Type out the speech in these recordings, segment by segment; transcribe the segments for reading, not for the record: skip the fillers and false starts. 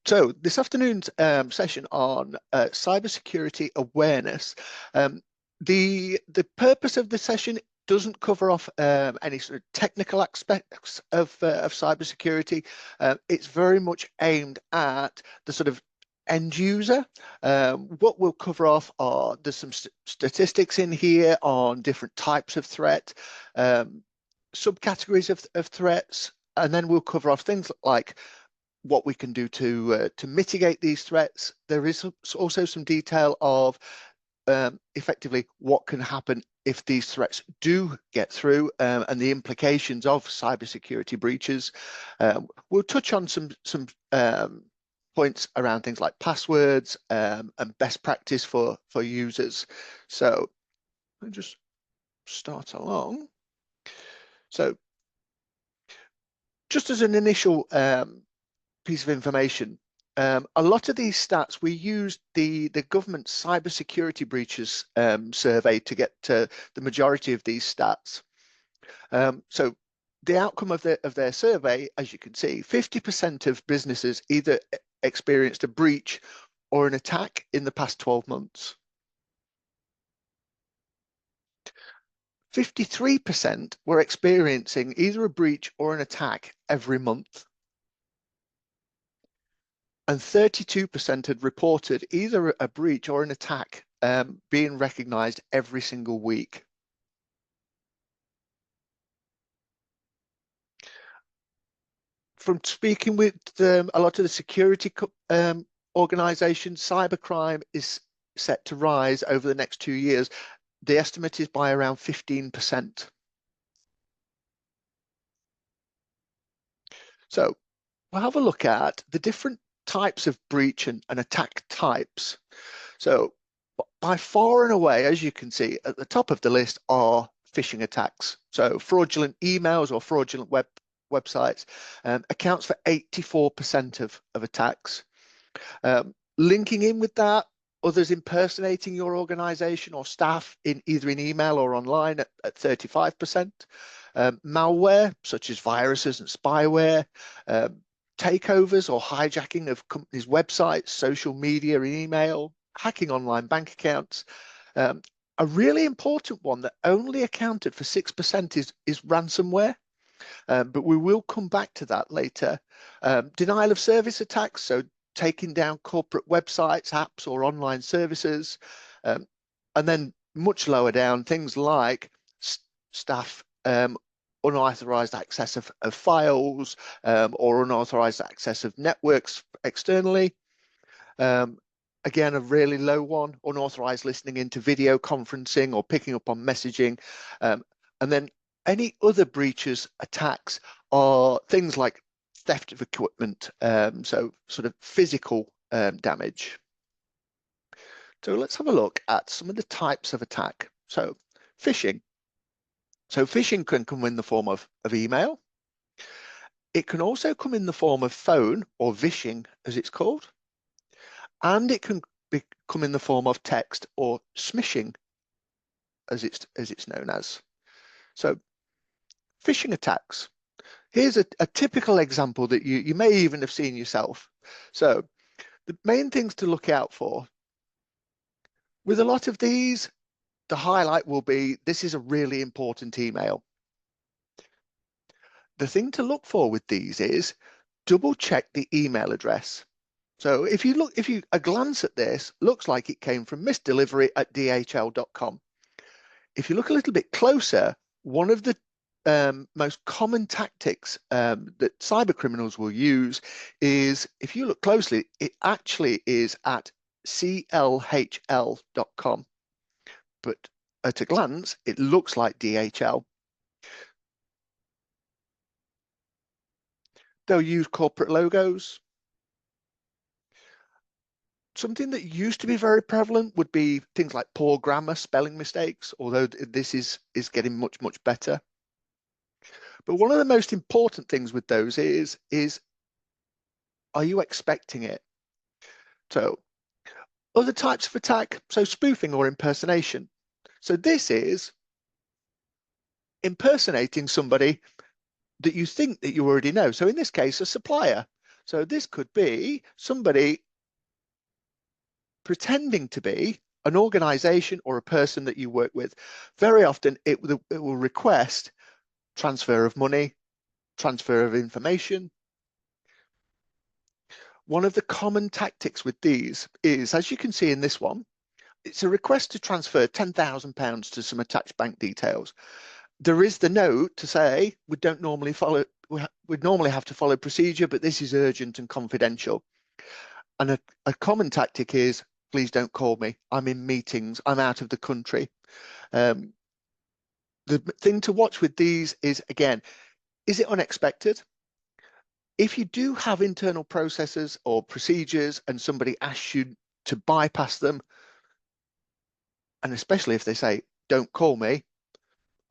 So this afternoon's session on cybersecurity awareness. Um, the purpose of the session doesn't cover off any sort of technical aspects of cybersecurity. It's very much aimed at the sort of end user. What we'll cover off are there's some statistics in here on different types of threat, subcategories of threats, and then we'll cover off things like what we can do to mitigate these threats. There is also some detail of effectively what can happen if these threats do get through, and the implications of cybersecurity breaches. We'll touch on some points around things like passwords and best practice for users. So I'll just start along. So just as an initial piece of information, a lot of these stats, we used the government cybersecurity breaches survey to get to the majority of these stats. So the outcome of their survey, as you can see, 50% of businesses either experienced a breach or an attack in the past 12 months. 53% were experiencing either a breach or an attack every month. And 32% had reported either a breach or an attack being recognized every single week. From speaking with a lot of the security organizations, cybercrime is set to rise over the next 2 years. The estimate is by around 15%. So we'll have a look at the different types of breach and attack types. So by far and away, as you can see, at the top of the list are phishing attacks. So fraudulent emails or fraudulent websites accounts for 84% of attacks. Linking in with that, others impersonating your organization or staff in either in email or online at 35%. Malware, such as viruses and spyware, takeovers or hijacking of companies' websites, social media and email, hacking online bank accounts. A really important one that only accounted for 6% is ransomware. But we will come back to that later. Denial of service attacks, so taking down corporate websites, apps, or online services. And then much lower down, things like staff unauthorized access of files or unauthorized access of networks externally. Again, a really low one, unauthorized listening into video conferencing or picking up on messaging. And then any other breaches, attacks are things like theft of equipment, so sort of physical damage. So let's have a look at some of the types of attack. So phishing. So phishing can come in the form of email. It can also come in the form of phone or vishing, as it's called. And it can come in the form of text or smishing, as it's known as. So phishing attacks. Here's a typical example that you may even have seen yourself. So the main things to look out for with a lot of these, the highlight will be this is a really important email. The thing to look for with these is double check the email address. So if you a glance at this, looks like it came from missdelivery@dhl.com. If you look a little bit closer, one of the most common tactics that cyber criminals will use is, if you look closely, it actually is at clhl.com. But at a glance, it looks like DHL. They'll use corporate logos. Something that used to be very prevalent would be things like poor grammar, spelling mistakes, although this is getting much, much better. But one of the most important things with those is are you expecting it? So other types of attack, so spoofing or impersonation. So this is impersonating somebody that you think that you already know. So in this case, a supplier. So this could be somebody pretending to be an organization or a person that you work with. Very often it will request transfer of money, transfer of information. One of the common tactics with these is, as you can see in this one, it's a request to transfer £10,000 to some attached bank details. There is the note to say we don't normally follow, we'd normally have to follow procedure, but this is urgent and confidential. And a common tactic is, please don't call me. I'm in meetings. I'm out of the country. Um, the thing to watch with these is, again, is it unexpected? If you do have internal processes or procedures and somebody asks you to bypass them, and especially if they say, don't call me,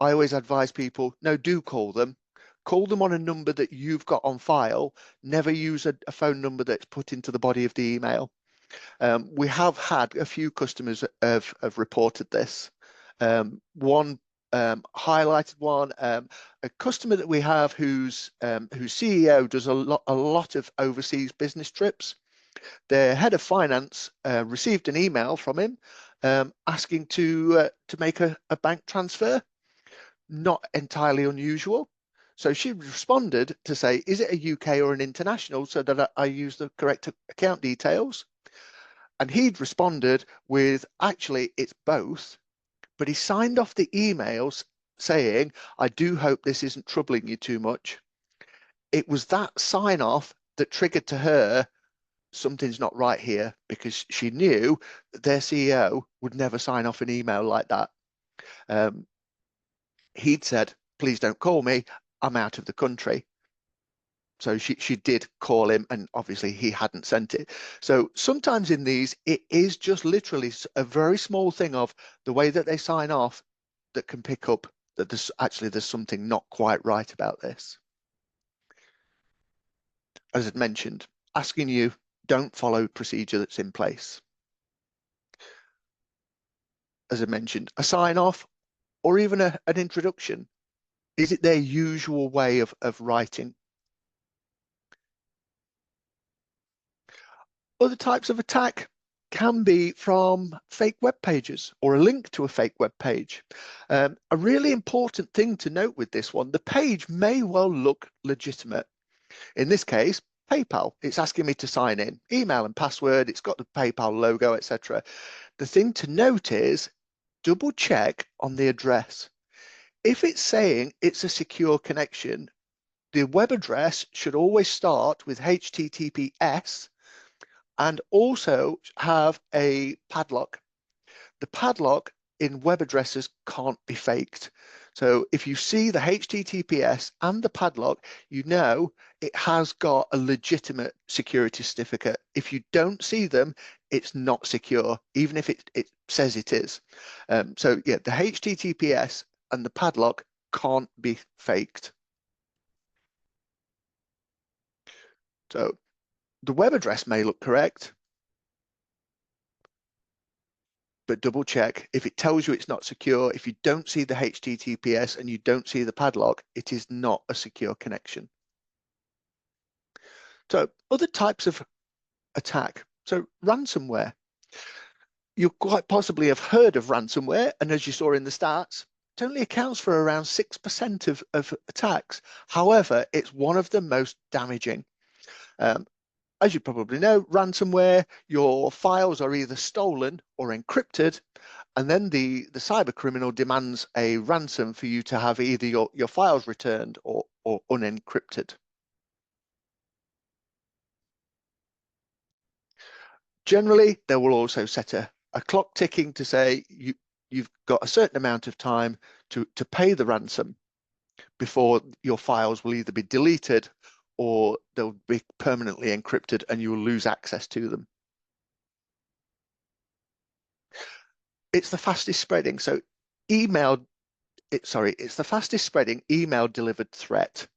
I always advise people, no, do call them. Call them on a number that you've got on file. Never use a phone number that's put into the body of the email. We have had a few customers have reported this. One highlighted one, a customer that we have whose CEO does a lot of overseas business trips. Their head of finance received an email from him asking to make a bank transfer. Not entirely unusual. So she responded to say, is it a UK or an international, so that I use the correct account details? And he'd responded with, actually, it's both. But he signed off the emails saying, I do hope this isn't troubling you too much. It was that sign off that triggered to her, something's not right here, because she knew that their CEO would never sign off an email like that. He'd said, please don't call me. I'm out of the country. So she did call him, and obviously he hadn't sent it. So sometimes in these, it is just literally a very small thing of the way that they sign off that can pick up that there's something not quite right about this. As I mentioned, asking you, don't follow procedure that's in place. As I mentioned, a sign off or even an introduction. Is it their usual way of writing? Other types of attack can be from fake web pages or a link to a fake web page. A really important thing to note with this one, the page may well look legitimate. In this case, PayPal, it's asking me to sign in, email and password, it's got the PayPal logo, etc. The thing to note is double check on the address. If it's saying it's a secure connection, the web address should always start with HTTPS and also have a padlock. The padlock in web addresses can't be faked. So if you see the HTTPS and the padlock, you know it has got a legitimate security certificate. If you don't see them, it's not secure, even if it says it is. So yeah, the HTTPS and the padlock can't be faked. So the web address may look correct, but double check. If it tells you it's not secure, if you don't see the HTTPS and you don't see the padlock, it is not a secure connection. So other types of attack. So ransomware. You quite possibly have heard of ransomware, and as you saw in the stats, it only accounts for around 6% of attacks. However, it's one of the most damaging. Um, as you probably know, ransomware, your files are either stolen or encrypted, and then the cyber criminal demands a ransom for you to have either your files returned or unencrypted. Generally, they will also set a clock ticking to say you've got a certain amount of time to pay the ransom before your files will either be deleted or they'll be permanently encrypted and you will lose access to them. It's the fastest spreading. So it's the fastest spreading email delivered threat.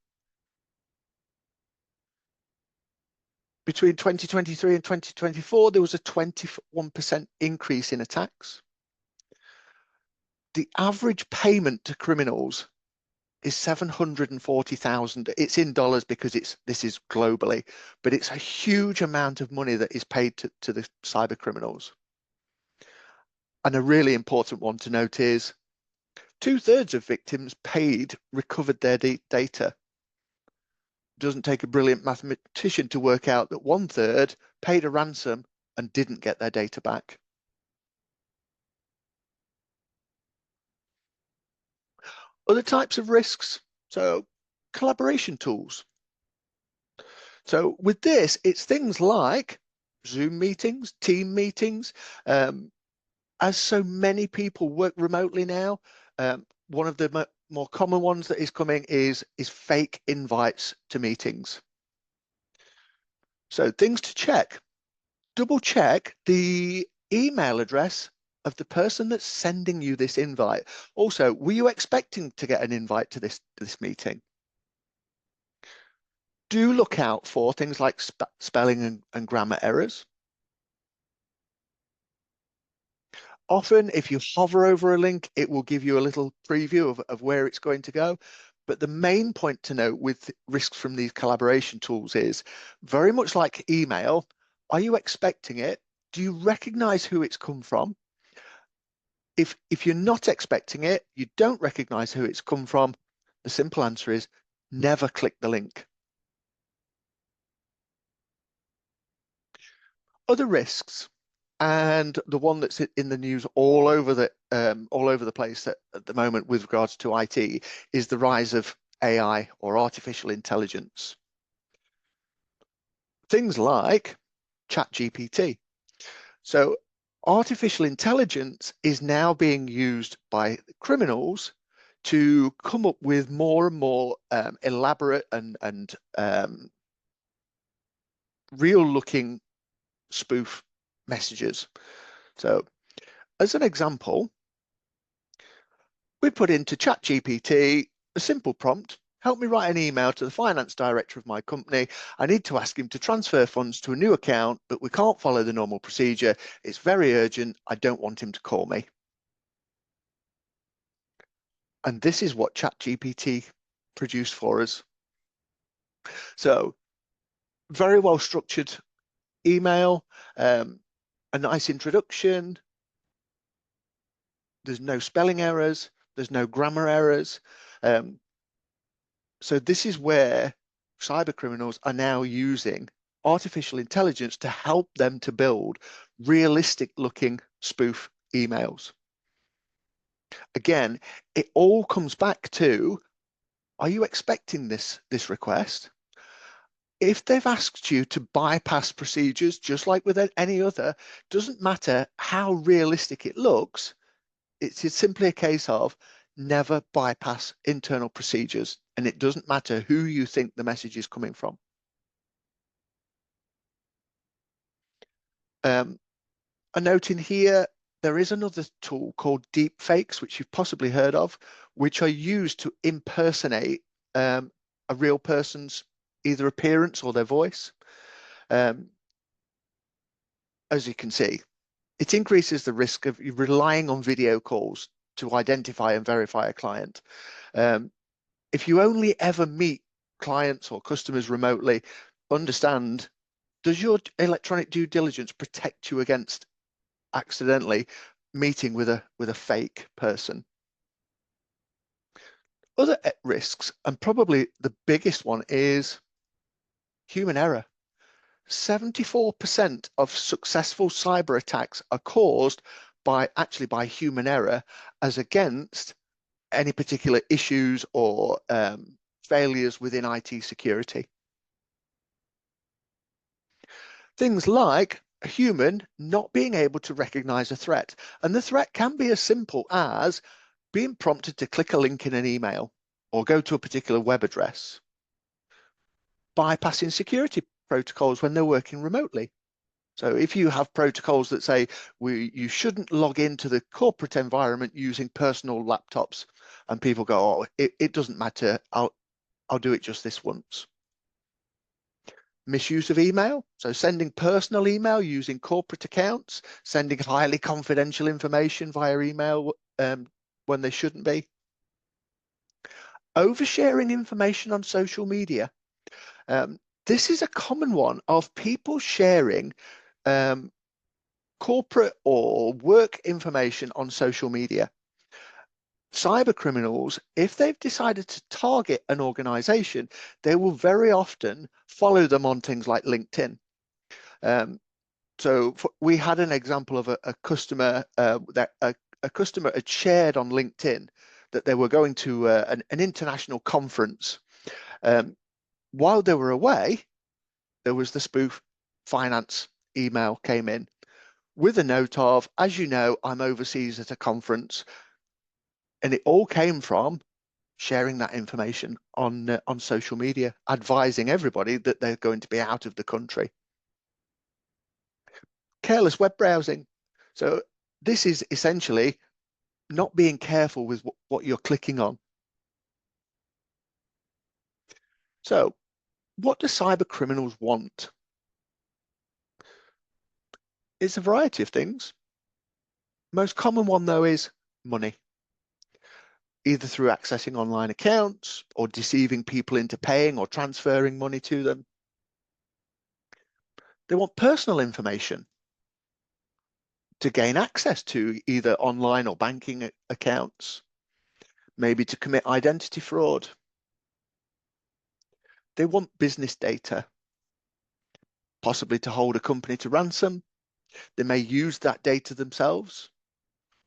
Between 2023 and 2024, there was a 21% increase in attacks. The average payment to criminals is 740,000. It's in dollars because this is globally, but it's a huge amount of money that is paid to the cyber criminals. And a really important one to note is 2/3 of victims paid recovered their data. Doesn't take a brilliant mathematician to work out that 1/3 paid a ransom and didn't get their data back. Other types of risks, so collaboration tools. So with this, it's things like Zoom meetings, team meetings. As so many people work remotely now, one of the more common ones that is coming is fake invites to meetings. So things to check. Double check the email address of the person that's sending you this invite. Also, were you expecting to get an invite to this meeting? Do look out for things like spelling and grammar errors. Often, if you hover over a link, it will give you a little preview of where it's going to go. But the main point to note with risks from these collaboration tools is very much like email. Are you expecting it? Do you recognize who it's come from? If you're not expecting it, you don't recognize who it's come from, the simple answer is never click the link. Other risks, and the one that's in the news all over the place at the moment with regards to IT is the rise of AI or artificial intelligence. Things like ChatGPT. So artificial intelligence is now being used by criminals to come up with more and more elaborate and real-looking spoof messages. So as an example, we put into ChatGPT a simple prompt. Help me write an email to the finance director of my company. I need to ask him to transfer funds to a new account, but we can't follow the normal procedure. It's very urgent. I don't want him to call me. And this is what ChatGPT produced for us. So very well structured email, a nice introduction. There's no spelling errors. There's no grammar errors. So this is where cyber criminals are now using artificial intelligence to help them to build realistic looking spoof emails. Again, it all comes back to, are you expecting this request? If they've asked you to bypass procedures, just like with any other, doesn't matter how realistic it looks, it's simply a case of never bypass internal procedures. And it doesn't matter who you think the message is coming from. A note in here, there is another tool called deep fakes, which you've possibly heard of, which are used to impersonate a real person's either appearance or their voice. As you can see, it increases the risk of relying on video calls to identify and verify a client. If you only ever meet clients or customers remotely, understand, does your electronic due diligence protect you against accidentally meeting with a fake person? Other risks, and probably the biggest one, is human error. 74% of successful cyber attacks are caused by human error, as against any particular issues or failures within IT security. Things like a human not being able to recognize a threat. And the threat can be as simple as being prompted to click a link in an email or go to a particular web address, bypassing security protocols when they're working remotely. So if you have protocols that say you shouldn't log into the corporate environment using personal laptops, and people go, oh, it doesn't matter, I'll do it just this once. Misuse of email, so sending personal email using corporate accounts, sending highly confidential information via email when they shouldn't be. Oversharing information on social media. This is a common one of people sharing um, corporate or work information on social media. Cyber criminals, if they've decided to target an organization, they will very often follow them on things like LinkedIn. Um, we had an example of a customer that a customer had shared on LinkedIn that they were going to an international conference. Um, while they were away, there was the spoof finance email came in with a note of, as you know, I'm overseas at a conference, and it all came from sharing that information on social media, advising everybody that they're going to be out of the country. Careless web browsing. So this is essentially not being careful with what you're clicking on. So what do cyber criminals want? It's a variety of things. Most common one though is money, either through accessing online accounts or deceiving people into paying or transferring money to them. They want personal information to gain access to either online or banking accounts, maybe to commit identity fraud. They want business data, possibly to hold a company to ransom. They may use that data themselves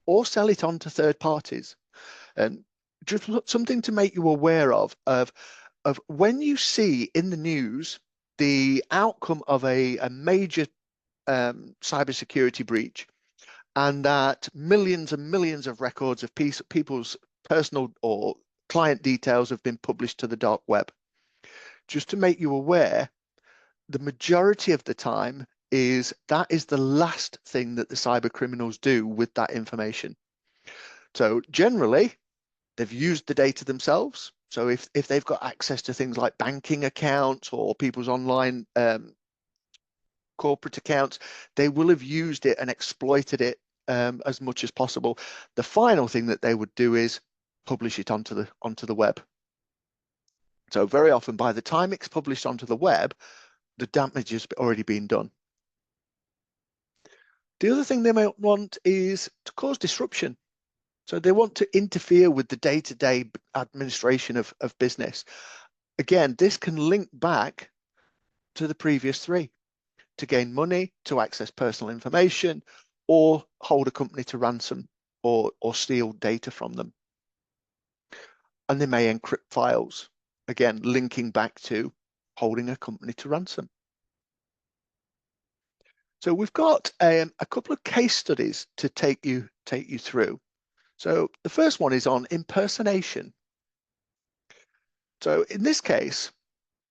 or sell it on to third parties. And just something to make you aware of when you see in the news the outcome of a major cybersecurity breach, and that millions and millions of records of people's personal or client details have been published to the dark web. Just to make you aware, the majority of the time that is the last thing that the cyber criminals do with that information. So generally, they've used the data themselves. So if they've got access to things like banking accounts or people's online corporate accounts, they will have used it and exploited it as much as possible. The final thing that they would do is publish it onto the web. So very often, by the time it's published onto the web, the damage has already been done. The other thing they might want is to cause disruption. So they want to interfere with the day-to-day administration of business. Again, this can link back to the previous three: to gain money, to access personal information, or hold a company to ransom or steal data from them. And they may encrypt files, again, linking back to holding a company to ransom. So we've got a couple of case studies to take you through. So the first one is on impersonation. So in this case,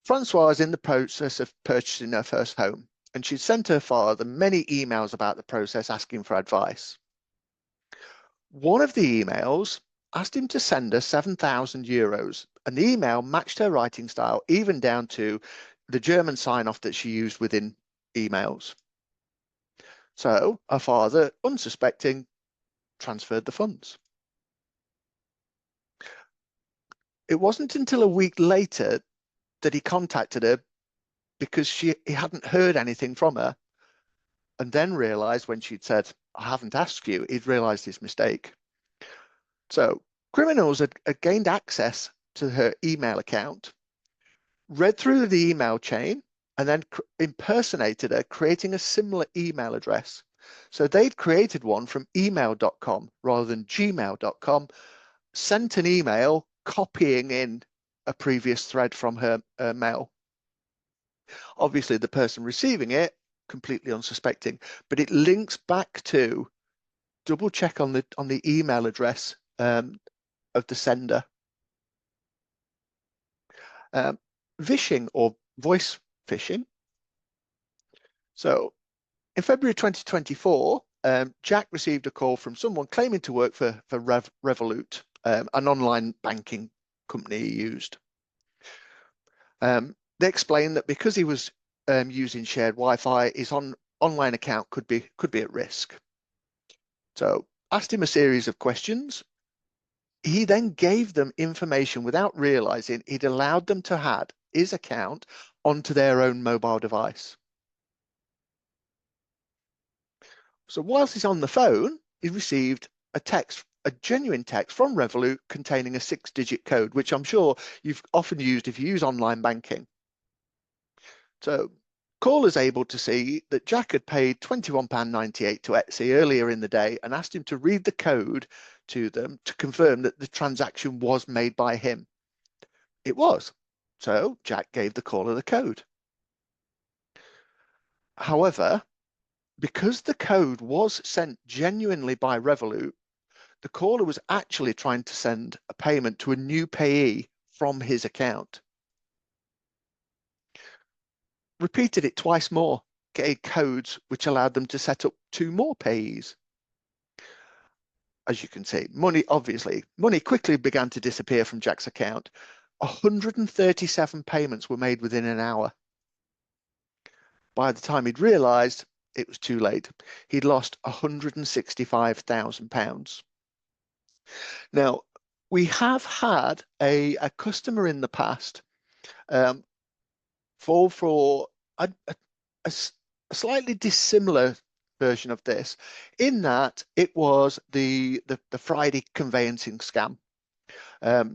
Francois is in the process of purchasing her first home, and she'd sent her father many emails about the process asking for advice. One of the emails asked him to send her 7,000 euros, and the email matched her writing style, even down to the German sign-off that she used within emails. So her father, unsuspecting, transferred the funds. It wasn't until a week later that he contacted her because he hadn't heard anything from her, and then realized when she'd said, I haven't asked you, he'd realized his mistake. So criminals had gained access to her email account, read through the email chain, and then impersonated her, creating a similar email address. So they'd created one from email.com rather than gmail.com, sent an email copying in a previous thread from her mail. Obviously, the person receiving it, completely unsuspecting, but it links back to double check on the email address of the sender. Vishing or voice phishing. So in February 2024, Jack received a call from someone claiming to work for Revolut, an online banking company he used. They explained that because he was using shared Wi-Fi, his online account could be at risk. So asked him a series of questions, He then gave them information without realizing he'd allowed them to add his account onto their own mobile device. So whilst he's on the phone, he received a genuine text from Revolut containing a 6-digit code, which I'm sure you've often used if you use online banking. So caller's able to see that Jack had paid £21.98 to Etsy earlier in the day and asked him to read the code to them to confirm that the transaction was made by him. It was. So Jack gave the caller the code. However, because the code was sent genuinely by Revolut, the caller was actually trying to send a payment to a new payee from his account. Repeated it twice more, gave codes which allowed them to set up 2 more payees. As you can see, money quickly began to disappear from Jack's account. 137 payments were made within an hour. By the time he'd realised, it was too late. He'd lost £165,000. Now, we have had a customer in the past fall for a slightly dissimilar version of this, in that it was the Friday conveyancing scam. A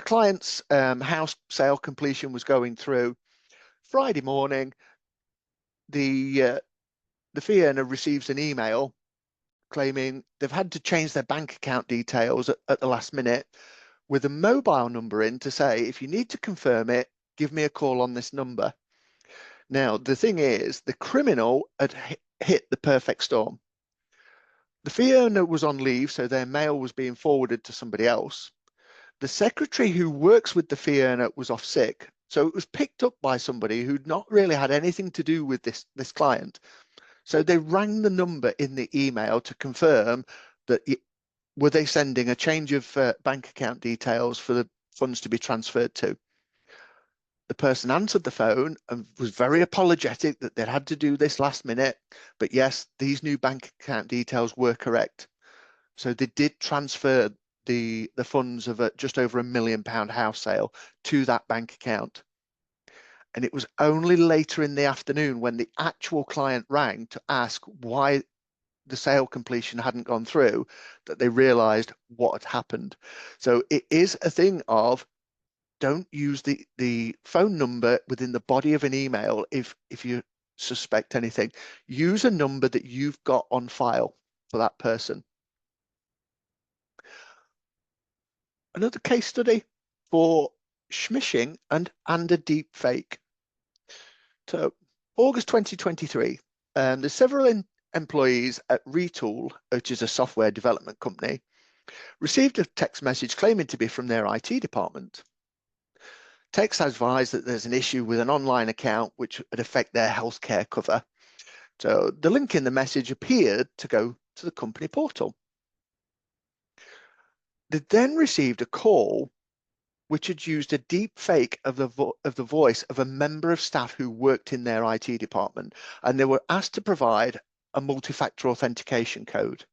client's house sale completion was going through. Friday morning, the fee earner receives an email claiming they've had to change their bank account details at the last minute, with a mobile number in to say, if you need to confirm it, give me a call on this number. Now, the thing is, the criminal had hit the perfect storm. The fee earner was on leave, so their mail was being forwarded to somebody else. The secretary who works with the fee earner was off sick, so it was picked up by somebody who'd not really had anything to do with this client. So they rang the number in the email to confirm that were they sending a change of bank account details for the funds to be transferred to. The person answered the phone and was very apologetic that they'd had to do this last minute, but yes, these new bank account details were correct. So they did transfer the funds of just over £1 million house sale to that bank account. And it was only later in the afternoon when the actual client rang to ask why the sale completion hadn't gone through that they realized what had happened. So it is a thing of, don't use the phone number within the body of an email if you suspect anything. Use a number that you've got on file for that person. Another case study for smishing and a deep fake. So August 2023, there's several employees at Retool, which is a software development company, received a text message claiming to be from their IT department. Text advised that there's an issue with an online account which would affect their healthcare cover. So the link in the message appeared to go to the company portal. They then received a call which had used a deep fake of the voice of a member of staff who worked in their IT department, and they were asked to provide a multi-factor authentication code.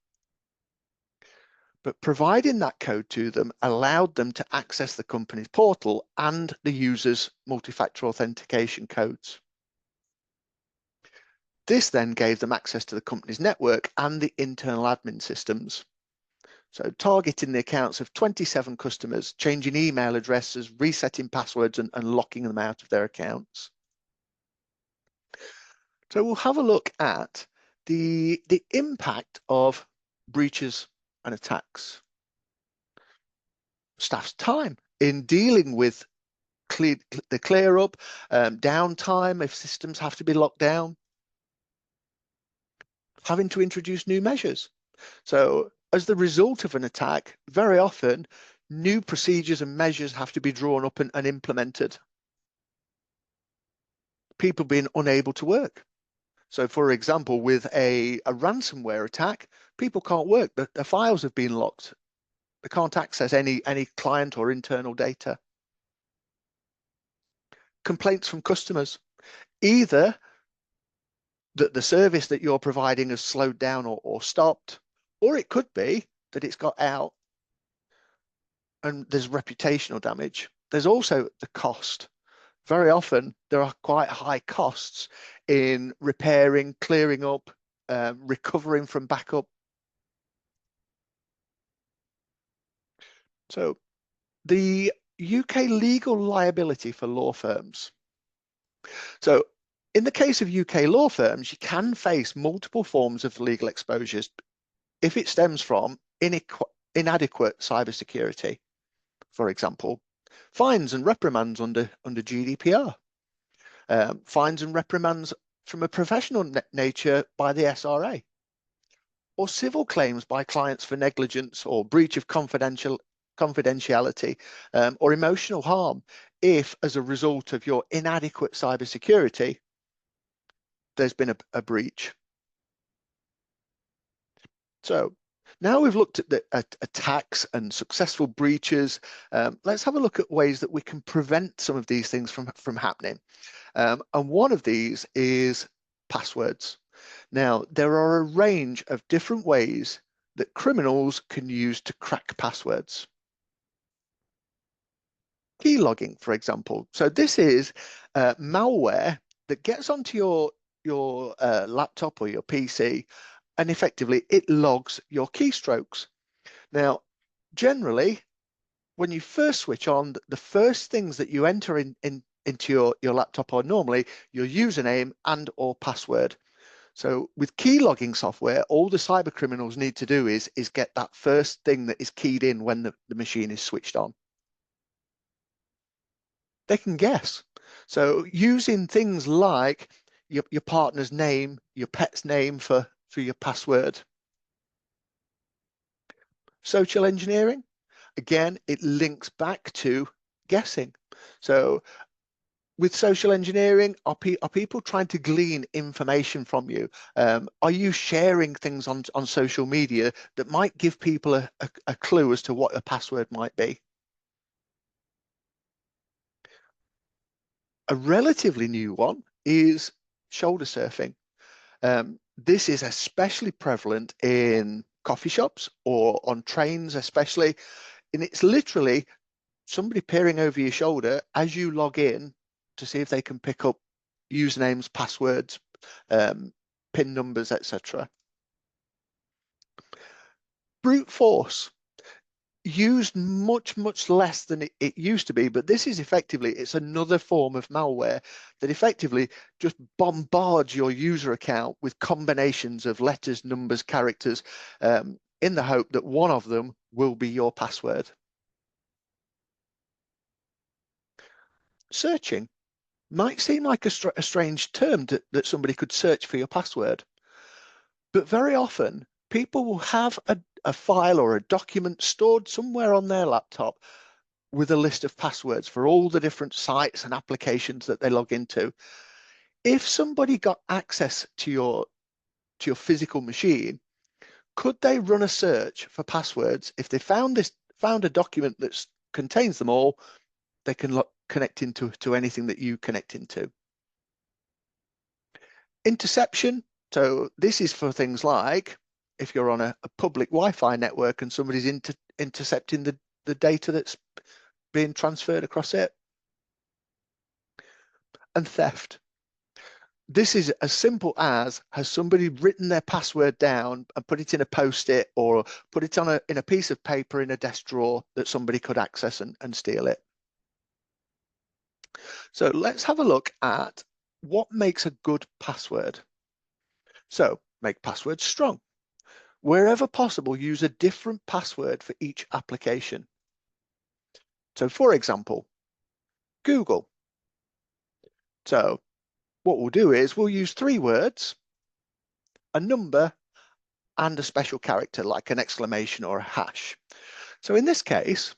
But providing that code to them allowed them to access the company's portal and the user's multi-factor authentication codes. This then gave them access to the company's network and the internal admin systems. So targeting the accounts of 27 customers, changing email addresses, resetting passwords and locking them out of their accounts. So we'll have a look at the impact of breaches and attacks. Staff's time in dealing with the clear up, downtime if systems have to be locked down, having to introduce new measures. So as the result of an attack, very often new procedures and measures have to be drawn up and implemented. People being unable to work. So for example, with a ransomware attack, people can't work. The files have been locked. They can't access any client or internal data. Complaints from customers, either that the service that you're providing has slowed down or stopped, or it could be that it's got out, and there's reputational damage. There's also the cost. Very often there are quite high costs in repairing, clearing up, recovering from backup. So the UK legal liability for law firms. So in the case of UK law firms, you can face multiple forms of legal exposures if it stems from inadequate cybersecurity, for example, fines and reprimands under GDPR, fines and reprimands from a professional nature by the SRA, or civil claims by clients for negligence or breach of confidentiality, or emotional harm if, as a result of your inadequate cybersecurity, there's been a breach. So now we've looked at the attacks and successful breaches. Let's have a look at ways that we can prevent some of these things from happening. And one of these is passwords. Now, there are a range of different ways that criminals can use to crack passwords. Key logging, for example. So this is malware that gets onto your laptop or your PC, and effectively it logs your keystrokes. Now, generally, when you first switch on, the first things that you enter into your laptop are normally your username and or password. So with key logging software, all the cyber criminals need to do is get that first thing that is keyed in when the machine is switched on. They can guess. So using things like your partner's name, your pet's name for your password. Social engineering, again, it links back to guessing. So with social engineering, are people trying to glean information from you? Are you sharing things on social media that might give people a clue as to what a password might be? A relatively new one is shoulder surfing. This is especially prevalent in coffee shops or on trains, especially. And it's literally somebody peering over your shoulder as you log in to see if they can pick up usernames, passwords, PIN numbers, etc. Brute force, used much less than it used to be, but this is effectively, it's another form of malware that effectively just bombards your user account with combinations of letters, numbers, characters, in the hope that one of them will be your password. Searching might seem like a strange term that somebody could search for your password, but very often people will have a file or a document stored somewhere on their laptop with a list of passwords for all the different sites and applications that they log into. If somebody got access to your physical machine, could they run a search for passwords? If they found a document that contains them all, they can connect into anything that you connect into. Interception. So this is for things like if you're on a public Wi-Fi network and somebody's intercepting the data that's being transferred across it. And theft. This is as simple as, has somebody written their password down and put it in a post-it or put it on in a piece of paper in a desk drawer that somebody could access and steal it. So let's have a look at what makes a good password. So make passwords strong. Wherever possible, use a different password for each application. So for example, Google. So what we'll do is we'll use 3 words, a number, and a special character like an exclamation or a hash. So in this case,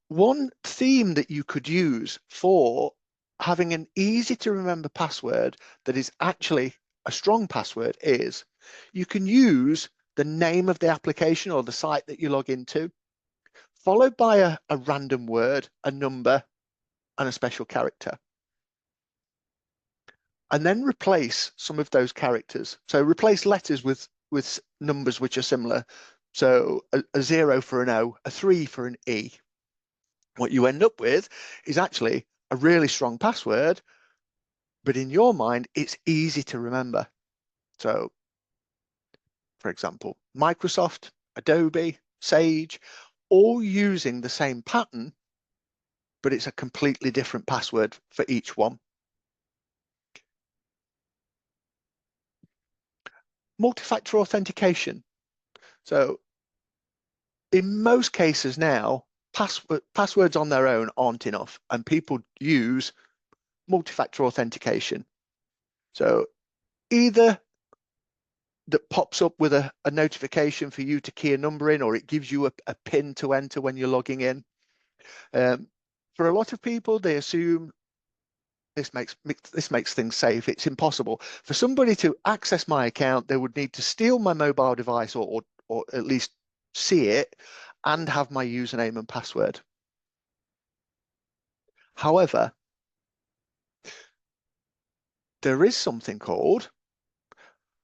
one theme that you could use for having an easy to remember password that is actually a strong password is you can use the name of the application or the site that you log into, followed by a random word, a number, and a special character. And then replace some of those characters. So replace letters with numbers which are similar. So a 0 for an O, a 3 for an E. What you end up with is actually a really strong password, but in your mind, it's easy to remember. So, for example, Microsoft, Adobe, Sage, all using the same pattern, but it's a completely different password for each one. Multi-factor authentication. So in most cases now, passwords on their own aren't enough, and people use multi-factor authentication. So either that pops up with a notification for you to key a number in, or it gives you a PIN to enter when you're logging in. For a lot of people, they assume this makes things safe. It's impossible. For somebody to access my account, they would need to steal my mobile device or at least see it and have my username and password. However, there is something called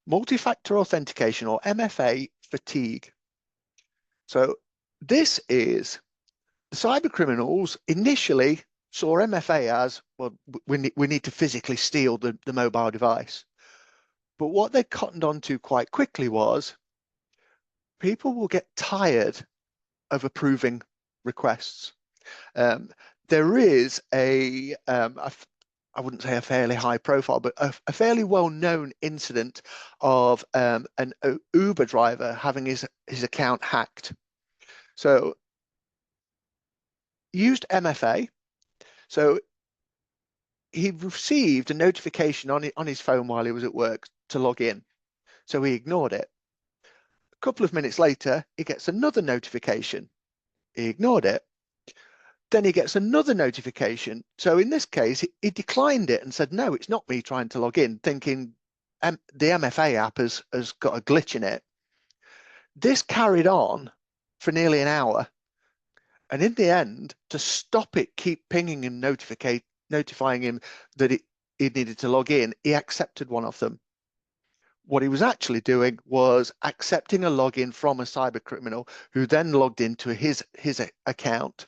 multi-factor authentication, or MFA fatigue. So this is the cyber criminals initially saw MFA as, well, we need to physically steal the mobile device. But what they cottoned onto quite quickly was people will get tired of approving requests. Um, there is I wouldn't say a fairly high profile, but a fairly well-known incident of an Uber driver having his account hacked. So used MFA. So he received a notification on his phone while he was at work to log in. So he ignored it. A couple of minutes later, he gets another notification. He ignored it. Then he gets another notification. So in this case, he declined it and said, no, it's not me trying to log in, thinking the MFA app has got a glitch in it. This carried on for nearly an hour. And in the end, to stop it, keep pinging him, notifying him that he needed to log in, he accepted one of them. What he was actually doing was accepting a login from a cyber criminal who then logged into his account.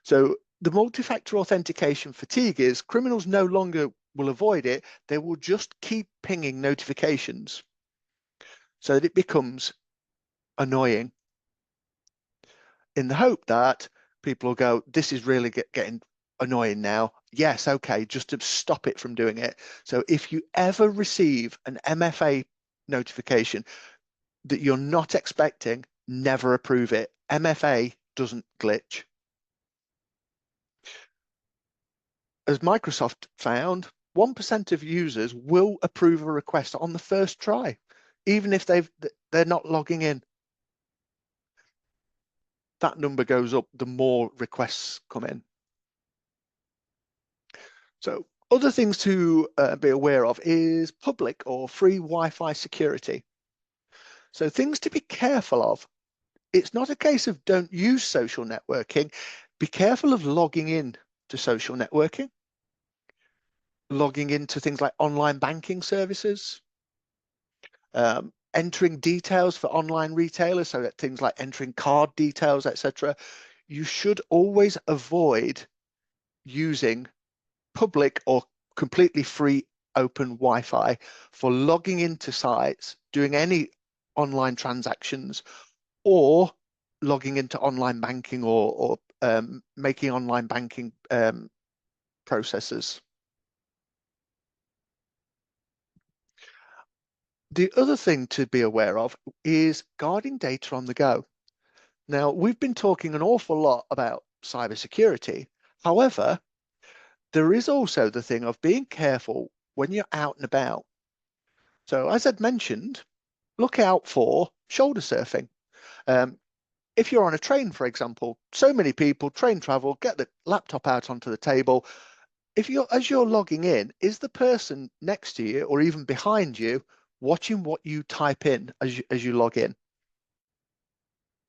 So the multi-factor authentication fatigue is criminals no longer will avoid it. They will just keep pinging notifications so that it becomes annoying, in the hope that people will go, this is really getting annoying now. Yes, okay, just to stop it from doing it. So if you ever receive an MFA notification that you're not expecting, never approve it. MFA doesn't glitch. As Microsoft found, 1% of users will approve a request on the first try, even if they're not logging in. That number goes up the more requests come in. So other things to be aware of is public or free Wi-Fi security. So things to be careful of. It's not a case of don't use social networking. Be careful of logging in to social networking, logging into things like online banking services, entering details for online retailers, so that things like entering card details, etc. You should always avoid using public or completely free open Wi-Fi for logging into sites, doing any online transactions, or logging into online banking or making online banking processes. The other thing to be aware of is guarding data on the go. Now, we've been talking an awful lot about cybersecurity. However, there is also the thing of being careful when you're out and about. So as I'd mentioned, look out for shoulder surfing. If you're on a train, for example, so many people, train travel, get the laptop out onto the table. As you're logging in, is the person next to you or even behind you watching what you type in as you log in?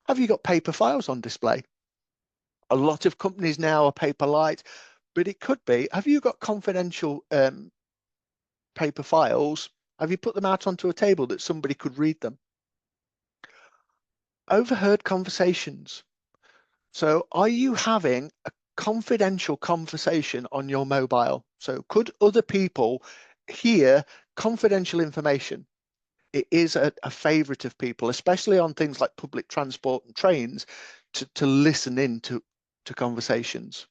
Have you got paper files on display? A lot of companies now are paper light, but it could be, have you got confidential paper files? Have you put them out onto a table that somebody could read them? Overheard conversations. So are you having a confidential conversation on your mobile? So could other people hear confidential information? It is a favorite of people, especially on things like public transport and trains, to listen in to conversations.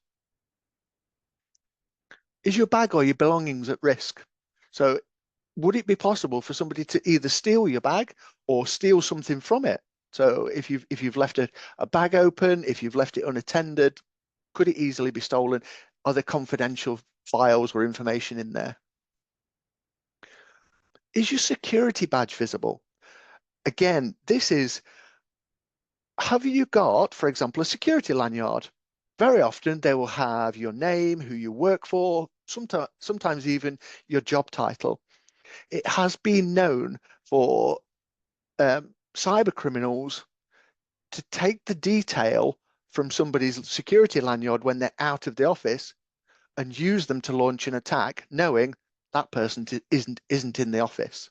Is your bag or your belongings at risk? So would it be possible for somebody to either steal your bag or steal something from it? So if you've left a bag open, if you've left it unattended, could it easily be stolen? Are there confidential files or information in there? Is your security badge visible? Again, this is, have you got, for example, a security lanyard? Very often they will have your name, who you work for, sometimes even your job title. It has been known for cyber criminals to take the detail from somebody's security lanyard when they're out of the office and use them to launch an attack, knowing that person isn't in the office.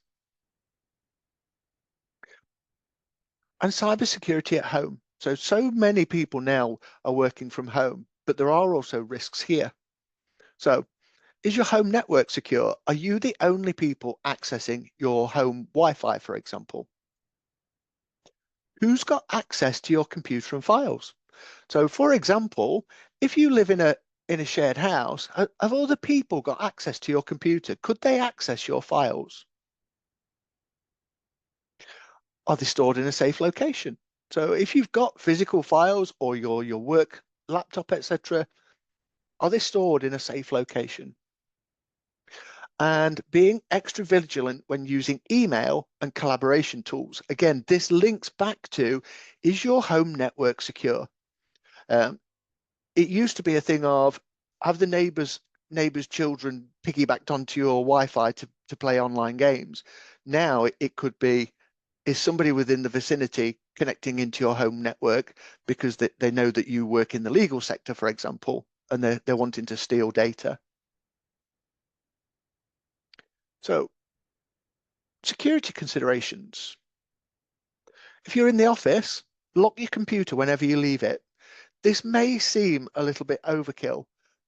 And cybersecurity at home. So many people now are working from home, but there are also risks here. So is your home network secure? Are you the only people accessing your home Wi-Fi, for example? Who's got access to your computer and files? So, for example, if you live in a shared house, have other people got access to your computer? Could they access your files? Are they stored in a safe location? So, if you've got physical files or your work laptop, etc., are they stored in a safe location? And being extra vigilant when using email and collaboration tools. Again, this links back to, is your home network secure? Um, it used to be a thing of, have the neighbors' children piggybacked onto your Wi-Fi to play online games. Now it could be, is somebody within the vicinity connecting into your home network because they know that you work in the legal sector, for example, and they're wanting to steal data. So security considerations. If you're in the office, lock your computer whenever you leave it. This may seem a little bit overkill,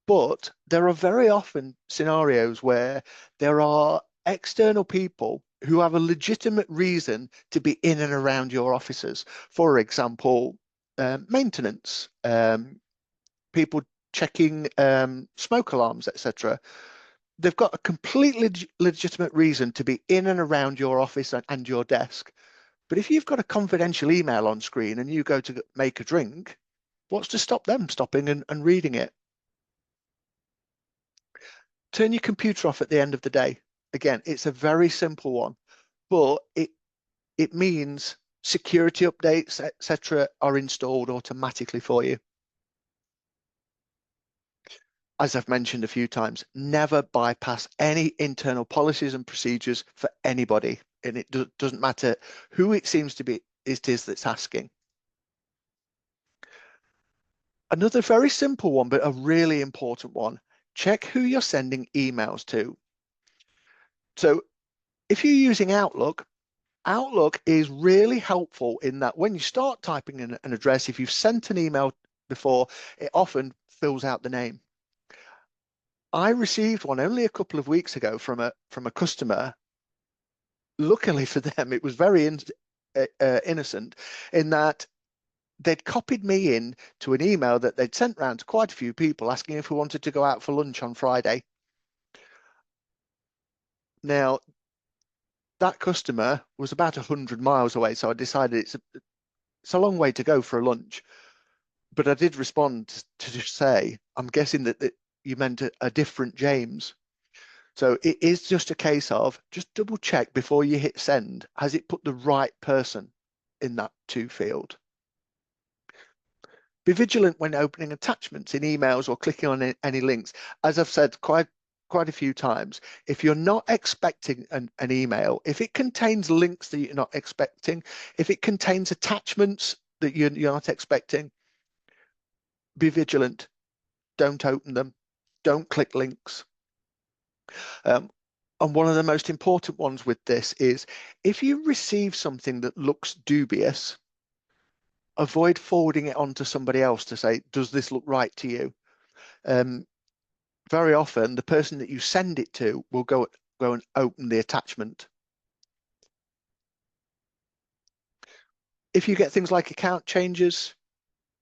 but there are very often scenarios where there are external people who have a legitimate reason to be in and around your offices. For example, maintenance, people checking smoke alarms, etc. They've got a completely legitimate reason to be in and around your office and your desk. But if you've got a confidential email on screen and you go to make a drink, what's to stop them stopping and reading it? Turn your computer off at the end of the day. Again, it's a very simple one, but it means security updates, etc., are installed automatically for you. As I've mentioned a few times, never bypass any internal policies and procedures for anybody, and it doesn't matter who it seems to be it is that's asking. Another very simple one, but a really important one. Check who you're sending emails to. So if you're using Outlook, Outlook is really helpful in that when you start typing in an address, if you've sent an email before, it often fills out the name. I received one only a couple of weeks ago from a customer. Luckily for them, it was very innocent in that they'd copied me in to an email that they'd sent round to quite a few people asking if we wanted to go out for lunch on Friday. Now, that customer was about 100 miles away, so I decided it's a long way to go for a lunch. But I did respond to just say, I'm guessing that you meant a different James. So it is just a case of just double check before you hit send. Has it put the right person in that to field? Be vigilant when opening attachments in emails or clicking on any links. As I've said quite a few times, if you're not expecting an email, if it contains links that you're not expecting, if it contains attachments that you're not expecting, be vigilant. Don't open them. Don't click links. Um, and one of the most important ones with this is if you receive something that looks dubious, avoid forwarding it on to somebody else to say, does this look right to you? Um, Very often, the person that you send it to will go and open the attachment. If you get things like account changes,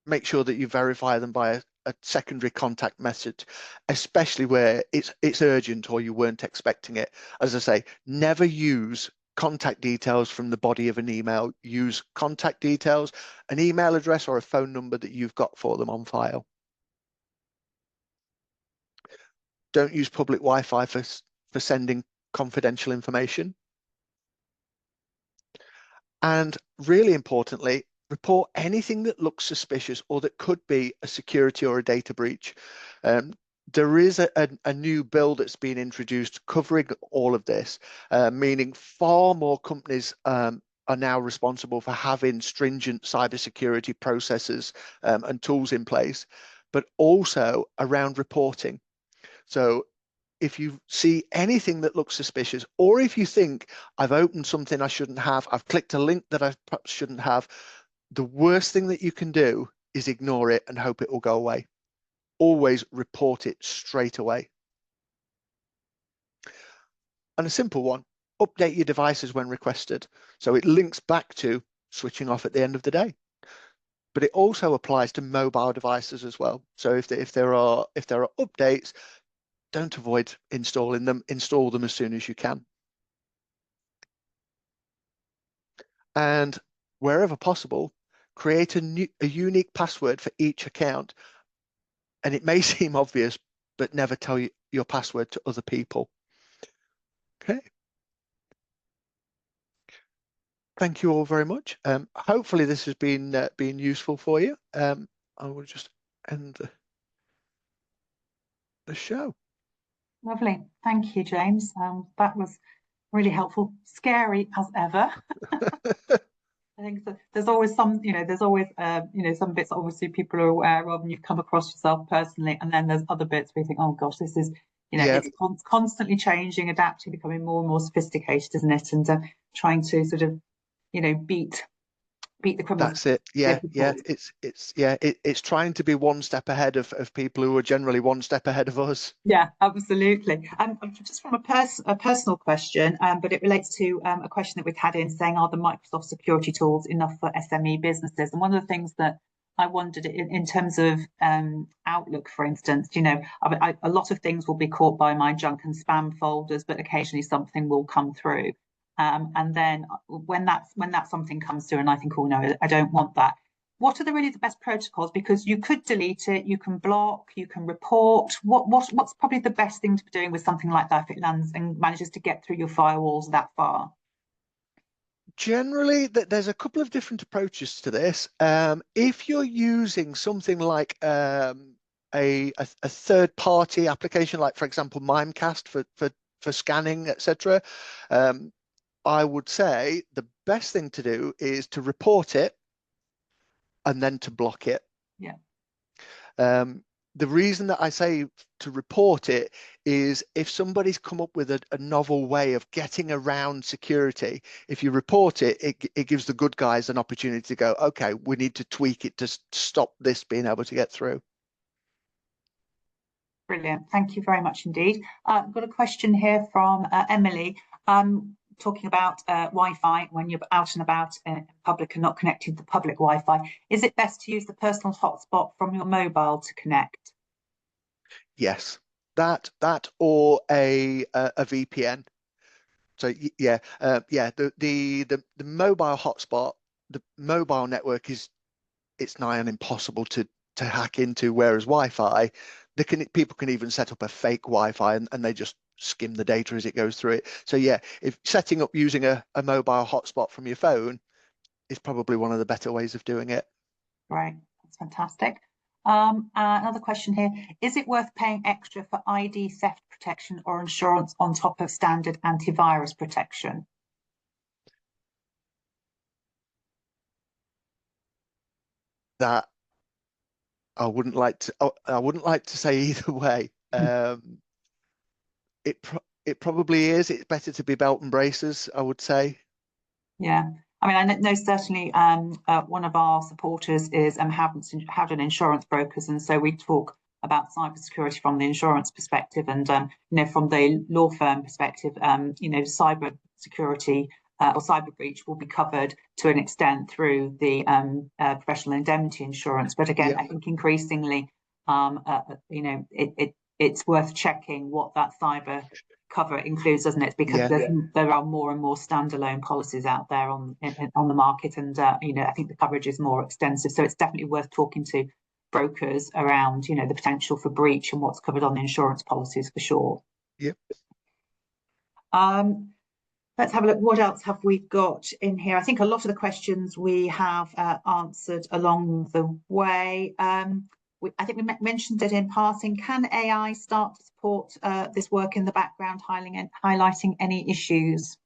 make sure that you verify them by a secondary contact message, especially where it's urgent or you weren't expecting it. As I say, never use contact details from the body of an email. Use contact details, an email address or a phone number that you've got for them on file. Don't use public Wi-Fi for sending confidential information. And really importantly, report anything that looks suspicious or that could be a security or a data breach. Um, there is a new bill that's been introduced covering all of this, meaning far more companies are now responsible for having stringent cybersecurity processes and tools in place, but also around reporting. So if you see anything that looks suspicious, or if you think I've opened something I shouldn't have, I've clicked a link that I perhaps shouldn't have, the worst thing that you can do is ignore it and hope it will go away. Always report it straight away. And a simple one, update your devices when requested. So it links back to switching off at the end of the day. But it also applies to mobile devices as well. So if there are updates, don't avoid installing them. Install them as soon as you can. And wherever possible, create a unique password for each account. And it may seem obvious, but never tell your password to other people. Okay. Thank you all very much. Hopefully this has been useful for you. I will just end the show. Lovely. Thank you, James. That was really helpful. Scary as ever. I think that there's always some, there's always, some bits obviously people are aware of and you've come across yourself personally. And then there's other bits where you think, oh gosh, this is, Yeah, it's constantly changing, adapting, becoming more and more sophisticated, isn't it? And trying to sort of, beat the criminals. that's it. Yeah, yeah. Difficult. It's trying to be one step ahead of people who are generally one step ahead of us. Yeah, absolutely. Just from a personal question, but it relates to a question that we've had in saying, are the Microsoft security tools enough for SME businesses? And one of the things that I wondered in terms of Outlook, for instance, a lot of things will be caught by my junk and spam folders, but occasionally something will come through. And then when that something comes through, and I think, oh no, I don't want that, what are the best protocols? Because you could delete it, you can block, you can report. What's probably the best thing to be doing with something like that if it lands and manages to get through your firewalls that far? Generally, there's a couple of different approaches to this. If you're using something like a third-party application, like for example Mimecast for scanning, etc., I would say the best thing to do is to report it and then to block it. Yeah. The reason that I say to report it is if somebody's come up with a novel way of getting around security, if you report it, it gives the good guys an opportunity to go, okay, we need to tweak it to stop this being able to get through. Brilliant. Thank you very much indeed. I've got a question here from Emily. Talking about Wi-Fi when you're out and about in public and not connected to public Wi-Fi. Is it best to use the personal hotspot from your mobile to connect? Yes, that or a VPN. So yeah, the mobile hotspot, the mobile network it's nigh on impossible to hack into, whereas Wi-Fi, people can even set up a fake Wi-Fi and they just skim the data as it goes through it. So yeah, if setting up using a mobile hotspot from your phone is probably one of the better ways of doing it. Right, that's fantastic. Another question here. Is it worth paying extra for ID theft protection or insurance on top of standard antivirus protection? That I wouldn't like to say either way. It probably is. It's better to be belt and braces, I would say. Yeah, I mean, I know certainly one of our supporters is Howden Insurance Brokers, and so we talk about cybersecurity from the insurance perspective, and from the law firm perspective, cyber security or cyber breach will be covered to an extent through the professional indemnity insurance. But again, Yeah, I think increasingly, it's worth checking what that cyber cover includes, doesn't it? Because there are more and more standalone policies out there on the market, and I think the coverage is more extensive. So it's definitely worth talking to brokers around the potential for breach and what's covered on the insurance policies for sure. yeah. Let's have a look. What else have we got in here? I think a lot of the questions we have answered along the way. I think we mentioned it in passing. Can AI start to support this work in the background, highlighting any issues?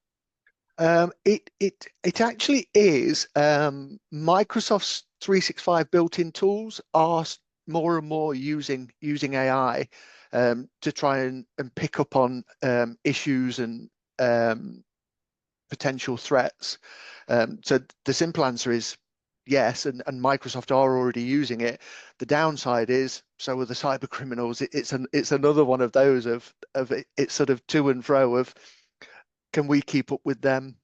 It actually is. Microsoft's 365 built-in tools are more and more using AI to try and pick up on issues and potential threats. So the simple answer is yes, and Microsoft are already using it. The downside is so are the cyber criminals. It's another one of those of it's sort of to and fro of can we keep up with them?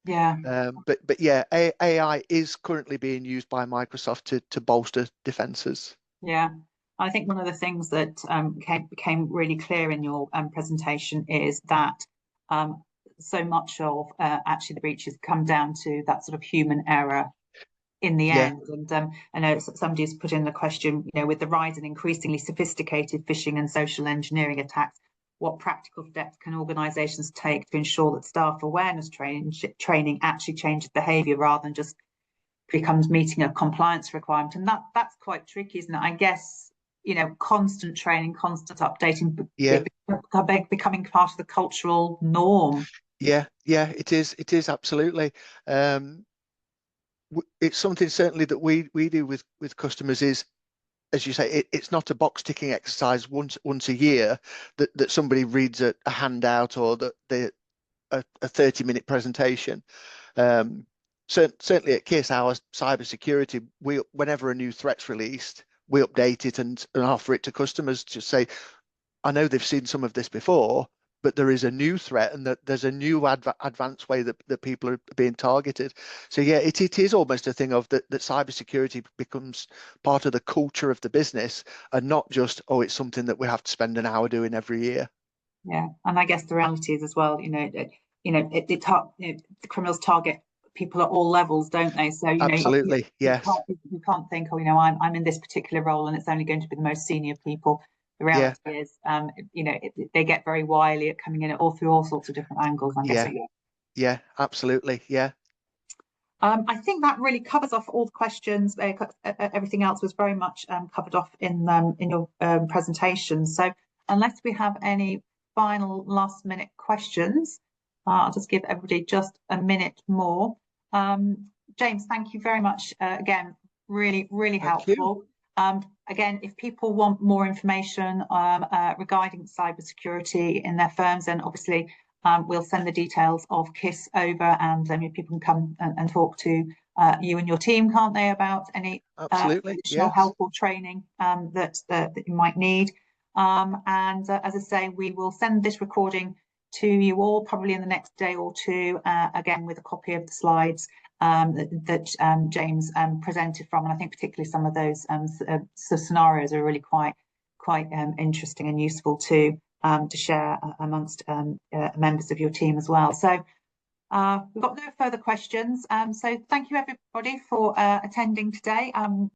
Yeah. But yeah, AI is currently being used by Microsoft to bolster defenses. Yeah. I think one of the things that became really clear in your presentation is that so much of actually the breaches come down to that sort of human error in the Yeah, end. And I know somebody's put in the question, with the rise in increasingly sophisticated phishing and social engineering attacks, what practical steps can organisations take to ensure that staff awareness training actually changes behaviour rather than just becomes meeting a compliance requirement? And that's quite tricky, isn't it? I guess, constant training, constant updating, yeah, becoming part of the cultural norm. yeah. It is absolutely. It's something certainly that we do with customers is, as you say, it's not a box ticking exercise once a year that somebody reads a handout or a 30-minute presentation. Certainly at Kiss, our cybersecurity, whenever a new threat's released, we update it and offer it to customers to say, I know they've seen some of this before, but there is a new threat and that there's a new advanced way that people are being targeted. So yeah, it is almost a thing of that cybersecurity becomes part of the culture of the business and not just, oh, it's something that we have to spend an hour doing every year. Yeah, and I guess the reality is as well, the criminals target people at all levels, don't they? So Absolutely, yes. you can't think, oh, I'm in this particular role and it's only going to be the most senior people. The Yeah, reality is, they get very wily at coming in at all through all sorts of different angles, I'm yeah, guessing. yeah, absolutely, yeah. I think that really covers off all the questions. Everything else was very much covered off in your presentation. So unless we have any final last minute questions, I'll just give everybody just a minute more. James, thank you very much again. Really, really Thank you. helpful. Again, if people want more information regarding cybersecurity in their firms, then obviously we'll send the details of Kiss over, and people can come and talk to you and your team, can't they, about any Absolutely, additional yes. help or training that you might need. And as I say, we will send this recording to you all probably in the next day or two, again with a copy of the slides that James presented from, and I think particularly some of those scenarios are really quite interesting and useful too. To share amongst members of your team as well. So we've got no further questions. So thank you everybody for attending today.